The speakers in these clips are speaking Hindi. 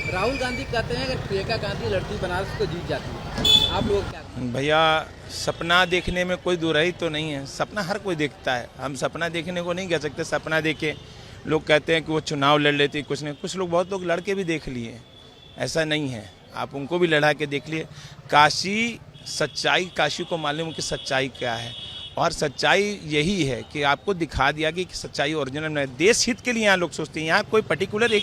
राहुल गांधी कहते हैं अगर प्रियंका गांधी लड़ती बनारस तो जीत जाती है, आप लोग क्या? भैया सपना देखने में कोई दुराई तो नहीं है, सपना हर कोई देखता है, हम सपना देखने को नहीं कह सकते। सपना देखे लोग कहते हैं कि वो चुनाव लड़ लेती, कुछ नहीं, कुछ लोग बहुत लोग लड़के भी देख लिए, ऐसा नहीं है, आप उनको भी लड़ा के देख लिए। काशी सच्चाई, काशी को मालूम कि सच्चाई क्या है, और सच्चाई यही है कि आपको दिखा दिया कि सच्चाई ओरिजिनल में है। देश हित के लिए यहाँ लोग सोचते हैं, यहाँ कोई पर्टिकुलर एक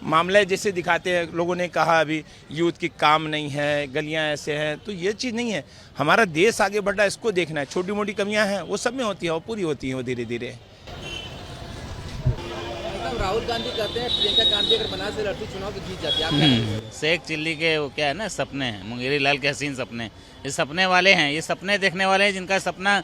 मामला है जैसे दिखाते हैं। लोगों ने कहा अभी यूथ की काम नहीं है, गलियाँ ऐसे हैं, तो ये चीज़ नहीं है। हमारा देश आगे बढ़ रहा है, इसको देखना है। छोटी मोटी कमियाँ हैं वो सब में होती है, वो पूरी होती हैं वो धीरे धीरे। राहुल गांधी कहते हैं प्रियंका गांधी अगर बनारस से लड़ती चुनाव तो जीत जाती है, आप क्या कहते हैं? शेख चिल्ली के वो क्या है ना, सपने हैं, मुंगेरी लाल के हसीन सपने, ये सपने वाले हैं, ये सपने देखने वाले हैं जिनका सपना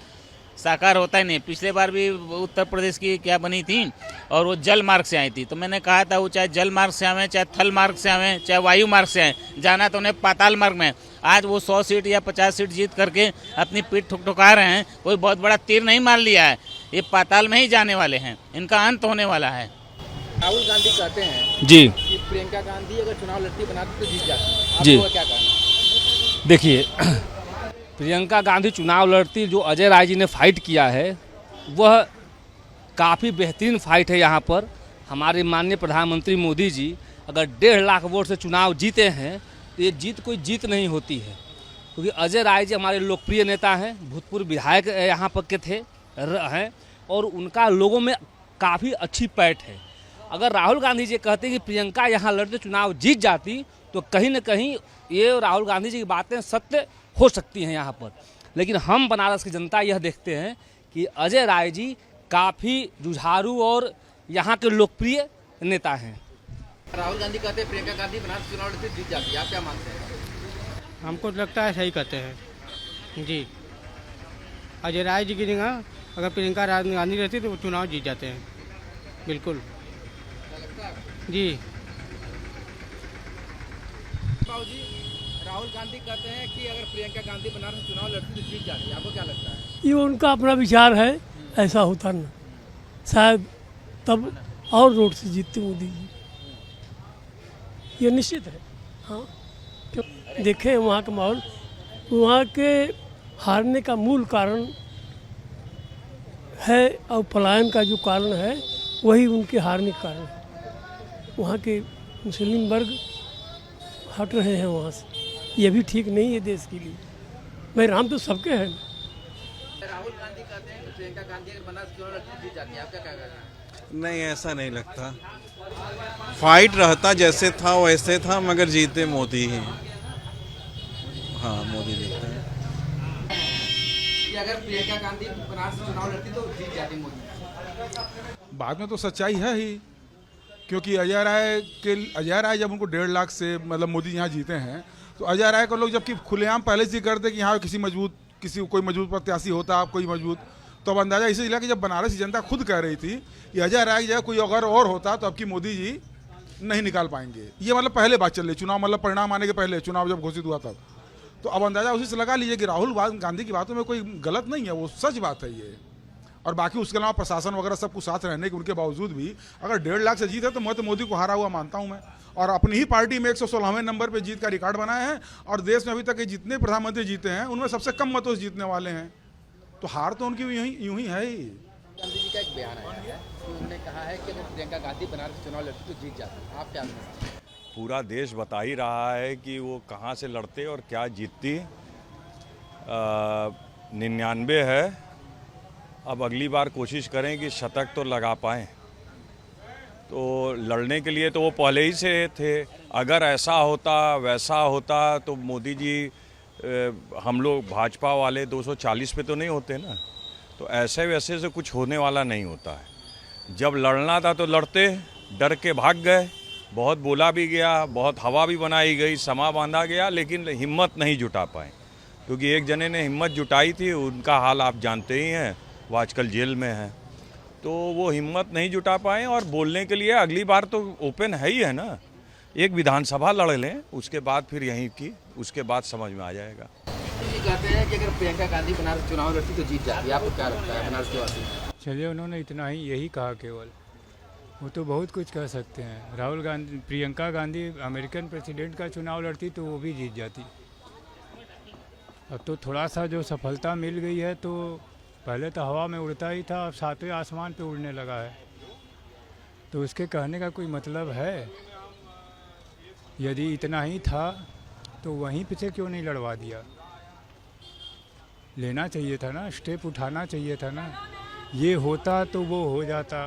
साकार होता ही नहीं। पिछले बार भी उत्तर प्रदेश की क्या बनी थी और वो जल मार्ग से आई थी, तो मैंने कहा था वो चाहे जल मार्ग से आवें, चाहे थल मार्ग से आवें, चाहे वायु मार्ग से आएँ, जाना तो उन्हें पाताल मार्ग में। आज वो 100 सीट या 50 सीट जीत करके अपनी पीठ ठुकठुका रहे हैं, कोई बहुत बड़ा तीर नहीं मार लिया है, ये पाताल में ही जाने वाले हैं, इनका अंत होने वाला है। राहुल गांधी कहते हैं जी कि प्रियंका गांधी अगर चुनाव लड़ती बनारस तो जीत जाती है, जी। आपको क्या कहना? देखिए, प्रियंका गांधी चुनाव लड़ती, जो अजय राय जी ने फाइट किया है वह काफ़ी बेहतरीन फाइट है। यहाँ पर हमारे माननीय प्रधानमंत्री मोदी जी अगर 1.5 लाख वोट से चुनाव जीते हैं तो ये जीत कोई जीत नहीं होती है, क्योंकि अजय राय जी हमारे लोकप्रिय नेता हैं, भूतपूर्व विधायक यहाँ पर के थे हैं, और उनका लोगों में काफ़ी अच्छी पैठ है। अगर राहुल गांधी जी कहते हैं कि प्रियंका यहाँ लड़ते चुनाव जीत जाती, तो कहीं न कहीं ये राहुल गांधी जी की बातें सत्य हो सकती हैं यहाँ पर। लेकिन हम बनारस की जनता यह देखते हैं कि अजय राय जी काफ़ी जुझारू और यहाँ के लोकप्रिय नेता हैं। राहुल गांधी कहते हैं प्रियंका गांधी बनारस चुनाव लड़ती जीत जाती है, आप क्या मानते हैं? हमको लगता है सही कहते हैं जी। अजय राय जी की जगह अगर प्रियंका गांधी रहती तो वो चुनाव जीत जाते हैं, बिल्कुल जी। बाबूजी, राहुल गांधी कहते हैं कि अगर प्रियंका गांधी बनारस चुनाव लड़ती तो जीत जाती है, आपको क्या लगता है? ये उनका अपना विचार है, ऐसा होता ना, शायद तब और रोड से जीतते मोदी जी, ये निश्चित है। हाँ, क्यों देखें वहाँ का माहौल, वहाँ के हारने का मूल कारण है और पलायन का जो कारण है वही उनके हारने का कारण है। वहाँ के मुस्लिम वर्ग हट रहे हैं वहाँ से, ये भी ठीक नहीं है देश के लिए। भाई राम तो सबके हैं। राहुल गांधी कहते हैं कि प्रियंका गांधी अगर बनारस चुनाव लड़ती तो जीत जाती है, आप क्या कहना है? नहीं, ऐसा नहीं लगता। फाइट रहता जैसे था वैसे था, मगर जीते मोदी ही। हाँ, मोदी जीते हैं। कि अगर प्रियंका गांधी बनारस चुनाव लड़ती तो जीत जाती मोदी। बाद में तो सच्चाई है ही, क्योंकि अजय राय जब उनको 1.5 लाख से मतलब मोदी यहाँ जीते हैं, तो अजय राय को लोग जबकि खुलेआम पहले से करते कि यहाँ किसी कोई मजबूत प्रत्याशी होता, कोई मजबूत, तो अब अंदाजा इसी लगा कि जब बनारस की जनता खुद कह रही थी कि अजय राय की जगह कोई अगर और होता तो अब की मोदी जी नहीं निकाल पाएंगे। ये मतलब पहले बात चल रही, चुनाव मतलब परिणाम आने के पहले, चुनाव जब घोषित हुआ तब। तो अब अंदाजा उसी से लगा लीजिए कि राहुल गांधी की बातों में कोई गलत नहीं है, वो सच बात है ये। और बाकी उसके अलावा प्रशासन वगैरह सब कुछ साथ रहने के उनके बावजूद भी अगर 1.5 लाख से जीत है तो मैं तो मोदी को हारा हुआ मानता हूं मैं। और अपनी ही पार्टी में 116वें नंबर पे जीत का रिकॉर्ड बनाए हैं, और देश में अभी तक जितने प्रधानमंत्री जीते हैं उनमें सबसे कम मतों से जीतने वाले हैं, तो हार तो उनकी यूं ही है ही। गांधी जी का एक बयान आया है कि उन्होंने कहा है कि अगर प्रियंका गांधी बनारस चुनाव लड़ती तो जीत जाती है, आप क्या समझते हैं? पूरा देश बता ही रहा है कि वो कहाँ से लड़ते और क्या जीतती। 99 है, अब अगली बार कोशिश करें कि शतक तो लगा पाएँ। तो लड़ने के लिए तो वो पहले ही से थे, अगर ऐसा होता वैसा होता तो मोदी जी हम लोग भाजपा वाले 240 पे तो नहीं होते ना। तो ऐसे वैसे से कुछ होने वाला नहीं होता है। जब लड़ना था तो लड़ते, डर के भाग गए, बहुत बोला भी गया, बहुत हवा भी बनाई गई, समा बांधा गया, लेकिन हिम्मत नहीं जुटा पाए। क्योंकि एक जने ने हिम्मत जुटाई थी, उनका हाल आप जानते ही हैं, वो आजकल जेल में है। तो वो हिम्मत नहीं जुटा पाए, और बोलने के लिए अगली बार तो ओपन है ही है ना, एक विधानसभा लड़ लें, उसके बाद फिर यहीं की, उसके बाद समझ में आ जाएगा। ये कहते हैं कि अगर प्रियंका गांधी बनारस चुनाव लड़ती तो जीत जाती है, आपको क्या लगता है बनारस के वासी? चलिए, उन्होंने इतना ही यही कहा केवल, वो तो बहुत कुछ कर सकते हैं। राहुल गांधी, प्रियंका गांधी अमेरिकन प्रेसिडेंट का चुनाव लड़ती तो वो भी जीत जाती। अब तो थोड़ा सा जो सफलता मिल गई है, तो पहले तो हवा में उड़ता ही था, अब सातवें आसमान पे उड़ने लगा है। तो उसके कहने का कोई मतलब है? यदि इतना ही था तो वहीं पे से क्यों नहीं लड़वा दिया? लेना चाहिए था ना, स्टेप उठाना चाहिए था ना। ये होता तो वो हो जाता,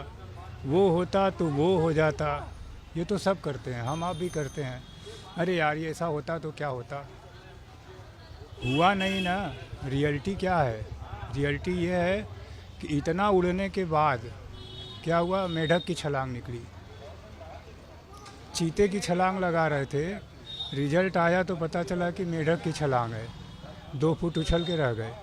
वो होता तो वो हो जाता। ये तो सब करते हैं, हम आप भी करते हैं। अरे यार ये ऐसा होता तो क्या होता? हुआ नहीं ना। रियलिटी क्या है? रियलिटी ये है कि इतना उड़ने के बाद क्या हुआ? मेढक की छलांग निकली। चीते की छलांग लगा रहे थे, रिजल्ट आया तो पता चला कि मेढक की छलांग है। 2 फुट उछल के रह गए।